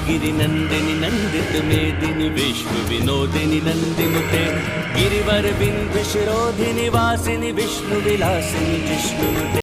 गिरिनंदिनी नंदित मेदिनी विश्व विनोदिनी नंदिनुते गिरिवर बिंदु शिरोधिनी वासिनी विष्णु विलासिनी जिष्णुनुते।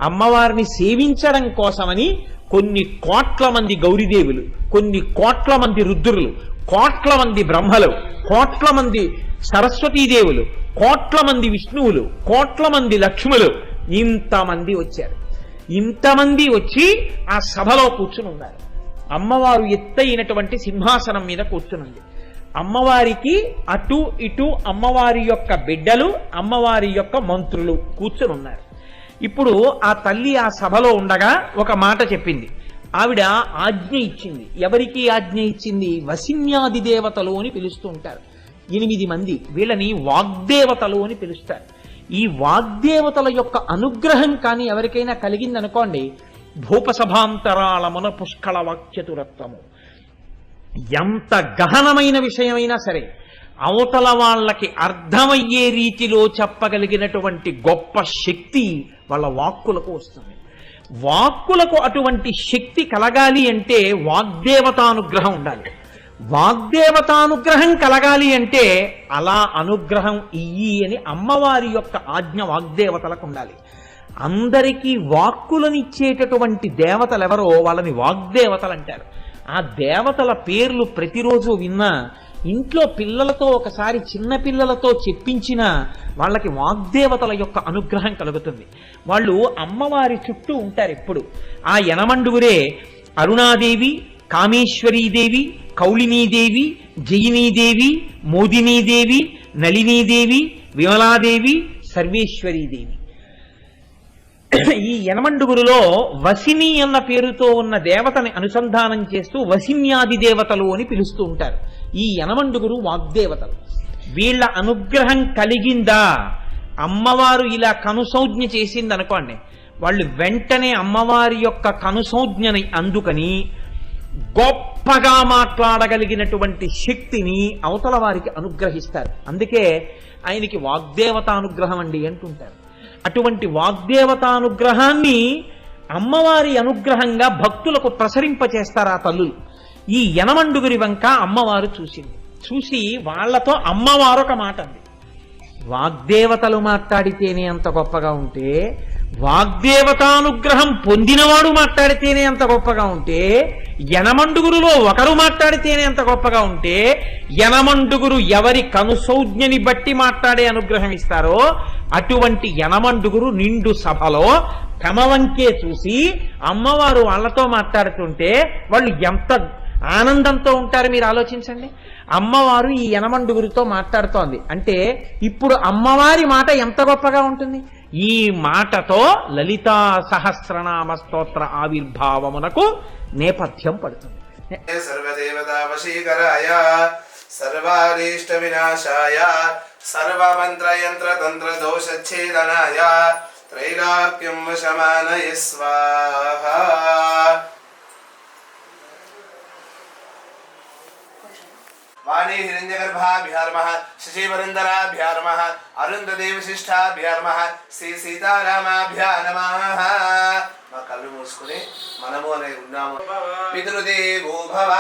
అమ్మవారిని సేవించడం కోసమని కొన్ని కోట్ల మంది గౌరీదేవులు, కొన్ని కోట్ల మంది రుద్రులు, కోట్ల మంది బ్రహ్మలు, కోట్ల మంది సరస్వతీదేవులు, కోట్ల మంది విష్ణువులు, కోట్ల మంది లక్ష్ములు, ఇంతమంది వచ్చారు. ఇంతమంది వచ్చి ఆ సభలో కూర్చుని ఉన్నారు. అమ్మవారు ఎత్తైనటువంటి సింహాసనం మీద కూర్చునుంది. అమ్మవారికి అటు ఇటు అమ్మవారి యొక్క బిడ్డలు, అమ్మవారి యొక్క మంత్రులు కూర్చుని ఉన్నారు. ఇప్పుడు ఆ తల్లి ఆ సభలో ఉండగా ఒక మాట చెప్పింది. ఆవిడ ఆజ్ఞ ఇచ్చింది. ఎవరికి ఆజ్ఞ ఇచ్చింది? వసిన్యాది దేవతలు అని పిలుస్తూ ఉంటారు. 8 మంది, వీళ్ళని వాగ్దేవతలు అని పిలుస్తారు. ఈ వాగ్దేవతల యొక్క అనుగ్రహం కానీ ఎవరికైనా కలిగిందనుకోండి, భూపసభాంతరాళమున పుష్కళ వాక్యతురత్వము, ఎంత గహనమైన విషయమైనా సరే అవతల వాళ్ళకి అర్థమయ్యే రీతిలో చెప్పగలిగినటువంటి గొప్ప శక్తి వాళ్ళ వాక్కులకు వస్తుంది. వాక్కులకు అటువంటి శక్తి కలగాలి అంటే వాగ్దేవతానుగ్రహం ఉండాలి. వాగ్దేవతానుగ్రహం కలగాలి అంటే అలా అనుగ్రహం ఇయ్యి అని అమ్మవారి యొక్క ఆజ్ఞ వాగ్దేవతలకు ఉండాలి. అందరికీ వాక్కులనిచ్చేటటువంటి దేవతలు ఎవరో వాళ్ళని వాగ్దేవతలు అంటారు. ఆ దేవతల పేర్లు ప్రతిరోజు విన్నా, ఇంట్లో పిల్లలతో ఒకసారి చిన్న పిల్లలతో చెప్పించిన వాళ్ళకి వాగ్దేవతల యొక్క అనుగ్రహం కలుగుతుంది. వాళ్ళు అమ్మవారి చుట్టూ ఉంటారు ఎప్పుడు. ఆ యనమండుగురే అరుణాదేవి, కామేశ్వరీదేవి, కౌళినీదేవి, జయినీదేవి, మోదినీదేవి, నళినీదేవి, విమలాదేవి, సర్వేశ్వరీదేవి. ఈ యనమండుగురులో వసిని అన్న పేరుతో ఉన్న దేవతని అనుసంధానం చేస్తూ వసిన్యాది దేవతలు అని పిలుస్తూ ఉంటారు. ఈ యనమండుగురు వాగ్దేవతలు. వీళ్ళ అనుగ్రహం కలిగిందా, అమ్మవారు ఇలా కనుసౌజ్ఞ చేసిందనుకోండి, వాళ్ళు వెంటనే అమ్మవారి యొక్క కనుసౌజ్ఞని అందుకని గొప్పగా మాట్లాడగలిగినటువంటి శక్తిని అవతల వారికి అనుగ్రహిస్తారు. అందుకే ఆయనకి వాగ్దేవతానుగ్రహం అండి అంటుంటారు. అటువంటి వాగ్దేవతానుగ్రహాన్ని అమ్మవారి అనుగ్రహంగా భక్తులకు ప్రసరింపచేస్తారు ఆ తల్లులు. ఈ యనమండుగురి వంక అమ్మవారు చూసింది. చూసి వాళ్లతో అమ్మవారు ఒక మాట అంది. వాగ్దేవతలు మాట్లాడితేనే అంత గొప్పగా ఉంటే, వాగ్దేవతానుగ్రహం పొందినవాడు మాట్లాడితేనే అంత గొప్పగా ఉంటే, యనమండుగురులో ఒకరు మాట్లాడితేనే అంత గొప్పగా ఉంటే, యనమండుగురు ఎవరి కనుసౌజ్ఞని బట్టి మాట్లాడే అనుగ్రహం ఇస్తారో అటువంటి యనమండుగురు నిండు సభలో తమ వంకే చూసి అమ్మవారు వాళ్లతో మాట్లాడుతుంటే వాళ్ళు ఎంత ఆనందంతో ఉంటారు మీరు ఆలోచించండి. అమ్మవారు ఈ యనమండుగురితో మాట్లాడుతోంది అంటే ఇప్పుడు అమ్మవారి మాట ఎంత గొప్పగా ఉంటుంది. ఈ మాటతో లలితా సహస్రనామ స్తోత్ర ఆవిర్భావమునకు నేపథ్యం పడుతుంది. సర్వదేవతా వశీకరాయ సర్వారీష్ట వినాశాయ సర్వమంత్రయంత్ర తంత్ర దోషచ్ఛేదనాయ త్రైలోక్యం వశమానయ స్వాహా. वाणी हिरण्यगर्भाभ्यां नमः, शशिवरन्दराभ्यां नमः, अरुन्धदेवशिष्ठाभ्यां नमः, श्री सीतारामाभ्यां नमः. మా కళ్ళు మూసుకుని మనము అనే ఉన్నాము. పితృదేవో భవ.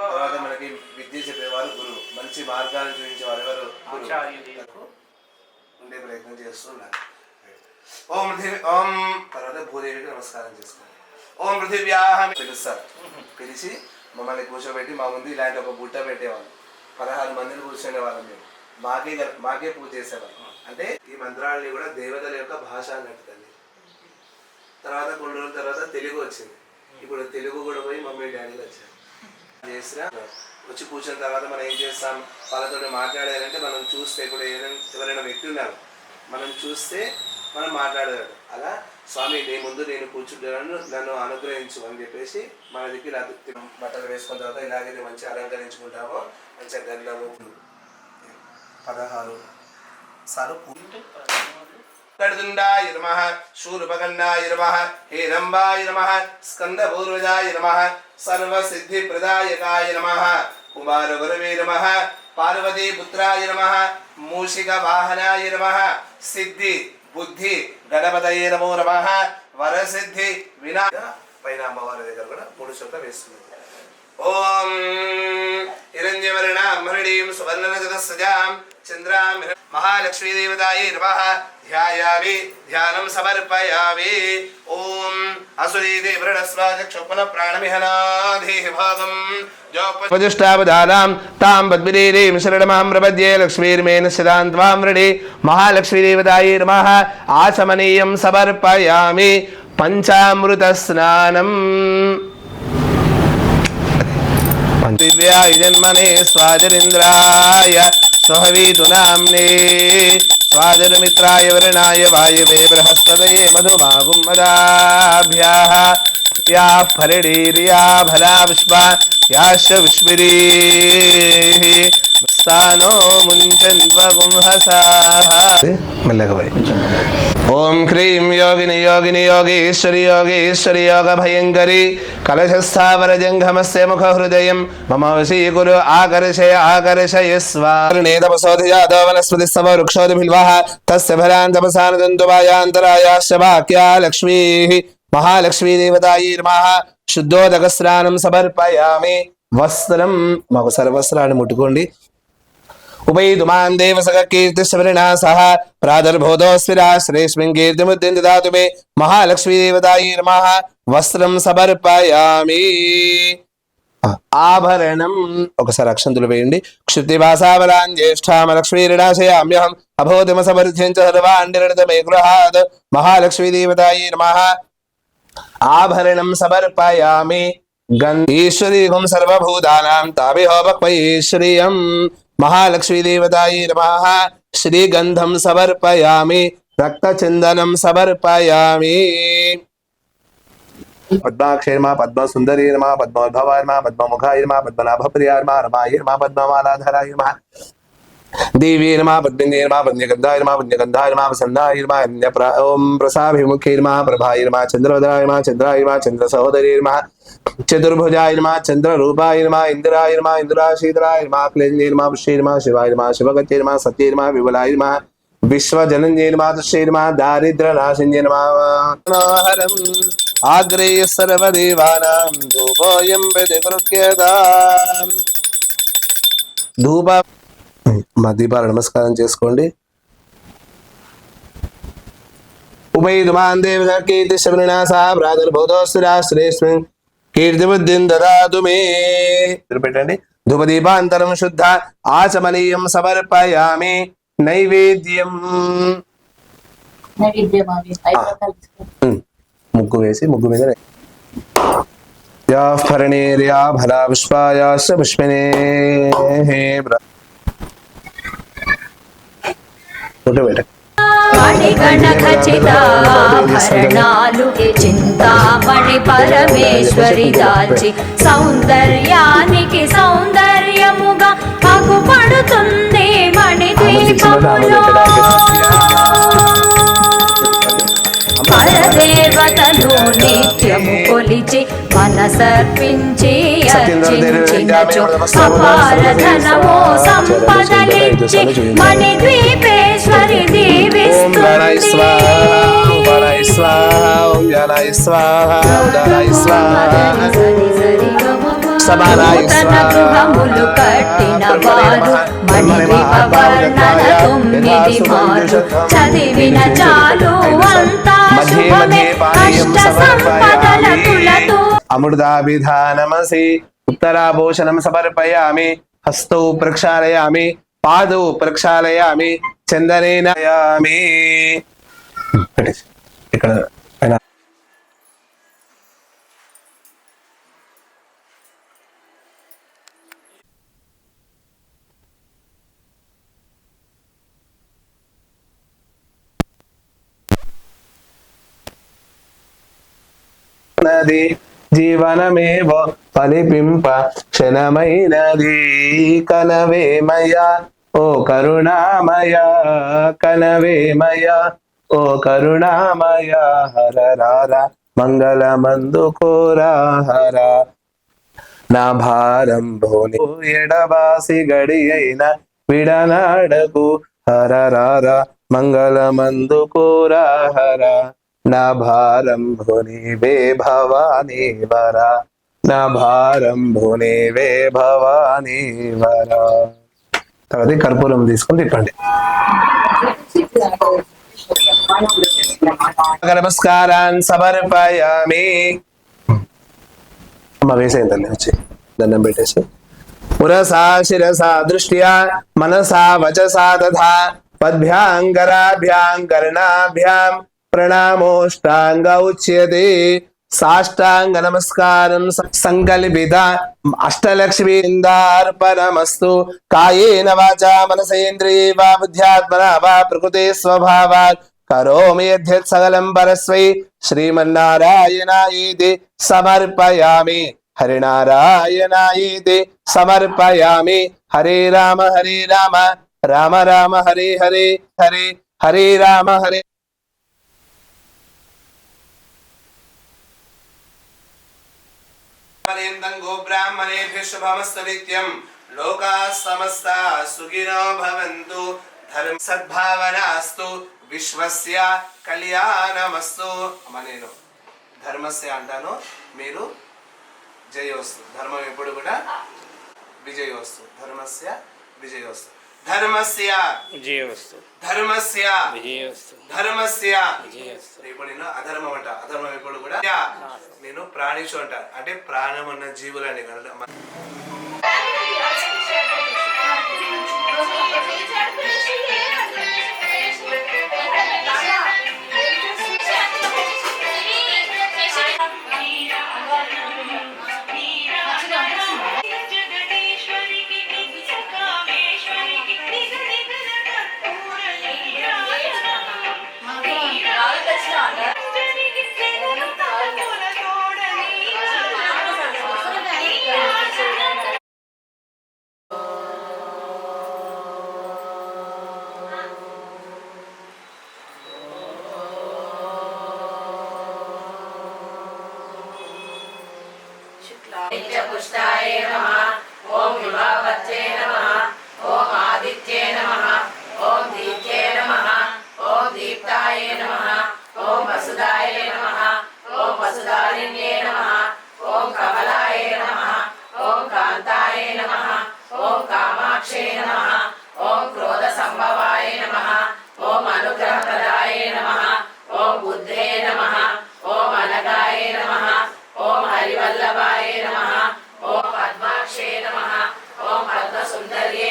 తర్వాత మనకి విద్య చెప్పేవారు గురువు, మంచి మార్గాన్ని చూపించేవారు ఎవరు? గురువు. ఉండే ప్రయత్నం చేస్తున్నారు. ఓం ఓం తర్వాత భూదేవికి నమస్కారం చేసుకోండి. ఓం పృథివ్యాహ పిలుస్తారు. పిలిచి మమ్మల్ని కూర్చోబెట్టి మా ముందు ఇలాంటి ఒక బుట్ట పెట్టేవాళ్ళు. 16 మందిని కూర్చునే వాళ్ళం మేము. మాకే పూజ చేసేవాళ్ళం. అంటే ఈ మంత్రాలని కూడా దేవతల యొక్క భాష అన్నట్టు తల్లి. తర్వాత కొన్ని రోజుల తర్వాత తెలుగు వచ్చింది. ఇప్పుడు తెలుగు కూడా పోయి మమ్మీ డాడీలు వచ్చారు. చేసిన వచ్చి కూర్చున్న తర్వాత మనం ఏం చేస్తాం, వాళ్ళతో మాట్లాడారంటే మనం చూస్తే, ఇప్పుడు ఎవరైనా వ్యక్తి ఉన్నారు మనం చూస్తే మనం మాట్లాడగలరు. అలా స్వామి నీ ముందు నేను కూర్చుంటాను, నన్ను అనుగ్రహించు అని చెప్పేసి మన దగ్గర బట్టలు వేసుకున్న తర్వాత ఇలాగైతే మంచిగా అలంకరించుకుంటామో, మంచిగా గంధము 16 సార్లు కర్దుండాయ నమః, శూర్పకర్ణాయ నమః, హేరంబాయ నమః, స్కందపూర్వజాయ నమః, సర్వసిద్ధిప్రదాయకాయ నమః, కుమారగురవే నమః, పార్వతీపుత్రాయ నమః, మూషికవాహనాయ నమః, సిద్ధి బుద్ధి గణపతయే నమో నమః, వరసిద్ధి వినాయక. పైన అమ్మవారి దగ్గర కూడా 3 చోట్ల వేస్తుంది. ఓం హిరణ్యవర్ణాం మరణీం సువర్ణరజతస్సజాం చంద్రాం మహాలక్ష్మీ దేవతాయే నమః. ధ్యాయామి, ధ్యానం సమర్పయామి. ఓం అసురీ దేవృఢస్వాచక్షుపన ప్రాణమిహనాధేహ భాగం ఉపదిష్టావధానాం తాం పద్మిరీం శరణమహం ప్రపద్యే లక్ష్మీర్మేన సదాం త్వాం వృణే మహాలక్ష్మీ దేవతాయే నమః. ఆచమనీయం సమర్పయామి. పంచామృత స్నానం. దివ్యాయ జన్మనే స్వాజరింద్రాయ స్వహవీతు నామ్నే స్వాజరమిత్రాయ వరుణాయ వాయువే బృహస్పతయే మధుమాగుం మదాభ్యాః. యా ఫరిడీర్యా ఫలా విశ్వా యాశ విశ్విరీః స్థానో ముంచన్వగుంహసాః. మెల్లగా పోయి. ఓం క్రీం యోగిని యోగిని యోగేశ్వరి యోగేశ్వరి యోగ భయంకరి కలశస్థావర జంఘమస్య ముఖ హృదయం మమ వశీకురు ఆకర్షయ ఆకర్షయ స్వానేతపసోధిజాతో వనస్పతి స్తవ వృక్షోభిల్వాః తస్య ఫలాన్ తపసానదంతు వాయాంతరాయాశ్చ వాక్యా లక్ష్మీః. మహాలక్ష్మీ దేవతాయే నమః. శుద్ధోదక స్నానం సమర్పయామి. వస్త్రం మాకు సర్వస్త్రాన్ని ముట్టుకోండి. ఉపైతుమాన్ దేవసగ కీర్తిశ్వరిణా సహ ప్రాదర్భోదోస్విరాశ్రేష్మిన్ కీర్తిముద్దిం దదాతు మే. మహాలక్ష్మీ దేవతాయే నమః. వస్త్రం సమర్పయామి. ఆభరణం ఒకసారి అక్షంతులు వేయండి. క్షుతివాసావలాన్ జ్యేష్ఠామ లక్ష్మీర్ణాశయామ్యహం అభోతిమ సమర్థ్యం చ సర్వాండిరణతమే గృహాత్. మహాలక్ష్మీ దేవతాయే నమః. ఆభరణం సమర్పయామి. ఈశ్వరీయం సర్వభూతానాం తాభిహోపక్వైశ్వర్యం. మహాలక్ష్మీ దేవతాయే నమః. శ్రీగంధం సమర్పయామి. రక్తచందనం సమర్పయామి. పద్మాక్షే నమః, పద్మసుందరీ నమః, పద్మోద్భవాయ నమః, పద్మముఖాయ నమః, పద్మనాభప్రియాయ నమః, రమాయ నమః, పద్మమాలాధరాయ నమః, దేవీ నమః, పద్మిన్యే నమః, పద్మగంధాయ నమః, పద్మగంధాయ నమః, ప్రసన్నాయ నమః, ఓం ప్రసాభిముఖే నమః, ప్రభాయ నమః, చంద్రవదనాయ నమః, చంద్రాయ నమః, చంద్ర సహోదరీ నమః, చతుర్భుజాయ నమః, చంద్రరూపాయ నమః, ఇంద్రాయ నమః, ఇంద్రాశీతలాయ నమః, క్లేంజే నమః, పుష్యే నమః, శివాయ నమః, శివగత్యే నమః, సత్యే నమః, విమలాయ నమః, విశ్వజనన్యే నమః, తుష్యే నమః, దారిద్ర్యనాశిన్యే నమః. మనోహరం ఆగ్రేయ సర్వదేవానాం ధూపోయం ప్రతిగృహ్యతాం. ధూప మా దీపాలు నమస్కారం చేసుకోండి. ఉపైతుమాన్ దేవసగ కీర్తిశ్వరిణా సహ ప్రాదుర్భూతోస్తిరాశ్రేష్మిన్ కీర్తిబుద్ధిం దదాతు మే. పెట్టండి. ధూపదీపాంతరం శుద్ధ ఆచమనీయం సమర్పయామి. నైవేద్యం ముగ్గు వేసి ముగ్గు మీద యా ఫరణీర్యా ఫలా పుష్పాయాశ్చ పుష్పినే. మణిగణ ఖచ్చితాభరణాలు చింతామణి పరమేశ్వరి దాల్చి సౌందర్యానికి సౌందర్యముగా అగుపడుతుంది మణిద్వీపములో. పరదేవతను నిత్యము కొలిచి మనసర్పించి అర్చించినచో అపార ధనమో సంపదలిచ్చి మణిద్వీపేశ్వరి దీవిస్తుంది. నూతన గృహములు కట్టిన వారు మణిద్వీపవర్ణన 9 మార్లు చదివిన చాలు అంతా శుభమే. అష్ట సంపదల తులతో అమృతాభిధానమసి. ఉత్తరాభూషణం సమర్పయామి. హస్తౌ ప్రక్షాళయామి. పాదౌ ప్రక్షాళయామి. చందనేనయామి. ఇక్కడ క్షణమైనది జీవనమేవ ఫలిపింప క్షణమైనది కనవేమయ ఓ కరుణామయ కనవేమయ ఓ కరుణామయ హర రార మంగళమందు కోరా హర నా భారం భోని ఎడబాసి గడి అయిన విడనాడకు హర రార మంగళమందు కోరా హర నా భారం భునివే భవానీ వర నా భారం భునివే భవానీ వర. తర్వాత కర్పూరం తీసుకొని తిప్పండి. నమస్కారాన్ సమర్పయామి. అమ్మ వేసేయండి తల్లి, వచ్చి దండం పెట్టేసి పురసా శిరసా దృష్ట్యా మనసా వచసా తథా పద్భ్యాం కర్ణాభ్యాం ప్రణామోష్టాంగ ఉచ్యతే. సాష్టాంగ నమస్కారం సంకల్పిత అష్టలక్ష్మీందార్పణమస్తు. కాయేన వాచా మనసేంద్రియే వా బుద్ధ్యాత్మనా వా ప్రకృతే స్వభావాత్ కరోమి యద్యత్ సకలం పరస్మై శ్రీమన్నారాయణాయేతి సమర్పయామి. హరినారాయణాయేతి సమర్పయామి. హరే రామ రామ రామ హరే హరే హరే రామ హరే. గోబ్రాహ్మణేభ్యః శుభమస్తు నిత్యం. లోకాః సమస్తాః సుఖినో భవంతు. ధర్మ సద్భావనాస్తు. విశ్వస్య కళ్యాణమస్తు. అమ్మ నేను ధర్మస్య అంటాను, మీరు జయోస్తు. ధర్మం ఎప్పుడు కూడా విజయోస్తు. ధర్మస్య విజయోస్తు. ధర్మస్య విజయోస్తు. ధర్మస్య విజయోస్తు. ధర్మస్య విజయోస్తు. ఇప్పుడు నేను అధర్మం అంట. అధర్మం ఎప్పుడు కూడా నేను ప్రాణిషు అంట, అంటే ప్రాణం ఉన్న జీవులని కనుక. పుష్టాయ నమః. ఓం విభావత్యే నమః. ఓం ఆదిత్యే నమః. ఓం దీప్త్యే నమః. ఓం దీప్తాయ నమః. ఓం వసుదాయ నమః. ఓం వసుదారిణ్యే నమః. ఓం కమలాయ నమః. ఓం కాంతాయ నమః. ఓం కామాక్షే నమః. ఓం క్రోధ సంభవాయ నమః. ఓం అనుగ్రహప్రదాయ నమః. ఓం బుద్ధే నమః. ఓం అనగాయ నమః. ఓం హరివల్లభాయ నమః. ఓం పద్మాక్షే నమః. ఓం పద్మసుందర్యే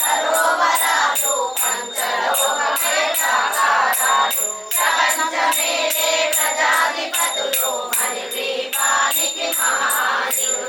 సరోవరాలు పంచలోకమే ప్రాకారాలు ప్రపంచమేలే ప్రజాధిపతులు మణిద్వీపానికి మహానిధులు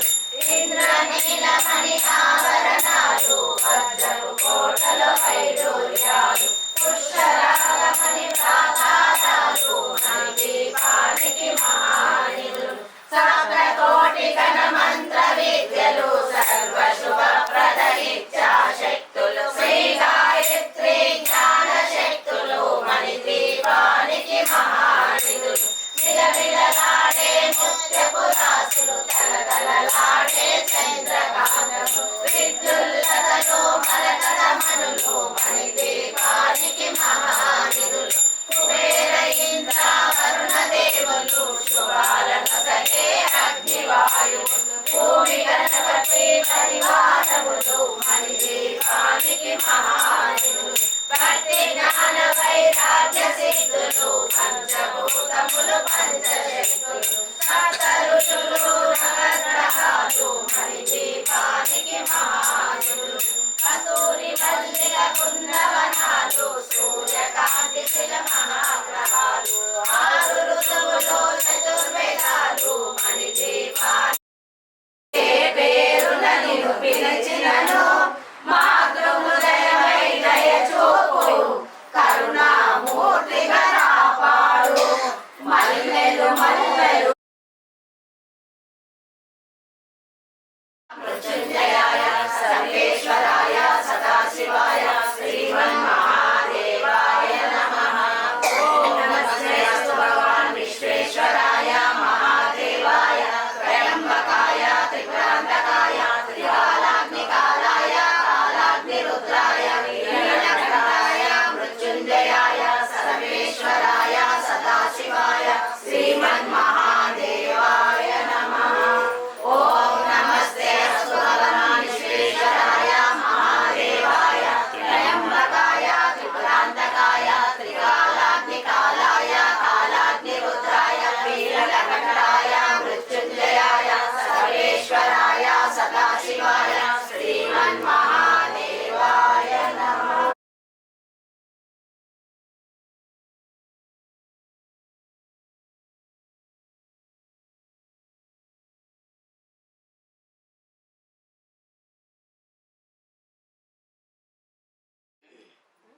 ఇంద్రనీలమణి ఆభరణాలు వజ్రపు కోటలు వైడూర్యాలు పుష్కరాగమణి ప్రాకారాలు మణిద్వీపానికి మహానిధులు సప్తకోటి గణ మంత్ర విద్యలు సర్వశుభప్రద ఇచ్ఛాశక్తులు శ్రీ గాయత్రి జ్ఞాన శక్తులు మణిద్వీపానికి మహానిధులు విలవిలలాడే ముత్యపు రాసులు తలతలలాడే చంద్రకాంతము విద్యుల్లతలు మరకతమణులు మణిద్వీపానికి మహానిధులు కుబేర ఇంద్ర వరుణ దేవులు శుభాలనొసగే అగ్నివాయువులు భూమి గణపతి పరివారములు మణిద్వీపానికి మహానిధులు భక్తి జ్ఞాన వైరాగ్య సిద్ధులు పంచభూతములు పంచశక్తులు సప్త ఋషులు నవగ్రహాలు మణిద్వీపానికి మహానిధులు కస్తూరి మల్లిక కుందవనాలు సూర్యకాంతి శిల మహాగ్రహాలు ఆరు ఋతువులు చతుర్వేదాలు మణిద్వీపానికి పేరున నిన్ను పిలిచినను మాతృహృదయమై దయ చూపు కరుణామూర్తిగా కాపాడు మల్లెలు మల్లెలు మృత్యుంజయాయ సర్వేశ్వరాయ సదాశివాయ శ్రీమన్మహాదేవాయ నమః ఓం నమస్తే అస్తు భగవాన్ విశ్వేశ్వరాయ మహాదేవాయ త్రయంబకాయ త్రిపురాంతకాయ త్రికాలాగ్నికాలాయ కాలాగ్నిరుద్రాయ నీలకంఠాయ మృత్యుంజయాయ సర్వేశ్వరాయ సదాశివాయ శ్రీమన్మహాదేవాయ నమః ఓం నమస్తే అస్తు భగవాన్ విశ్వేశ్వరాయ మహాదేవాయ త్రయంబకాయ త్రిపురాంతకాయ త్రికాలాగ్నికాలాయ కాలాగ్నిరుద్రాయ నీలకంఠాయ మృత్యుంజయాయ సర్వేశ్వరాయ సదాశివాయ శ్రీమన్మహాదేవాయ నమః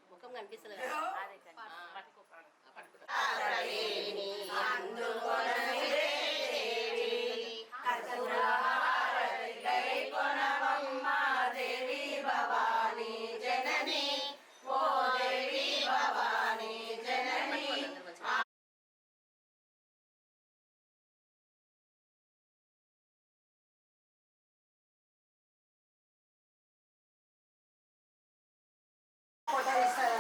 ముఖం కనిపిస్తలేదు అదే ఫోటో ఇస్తారు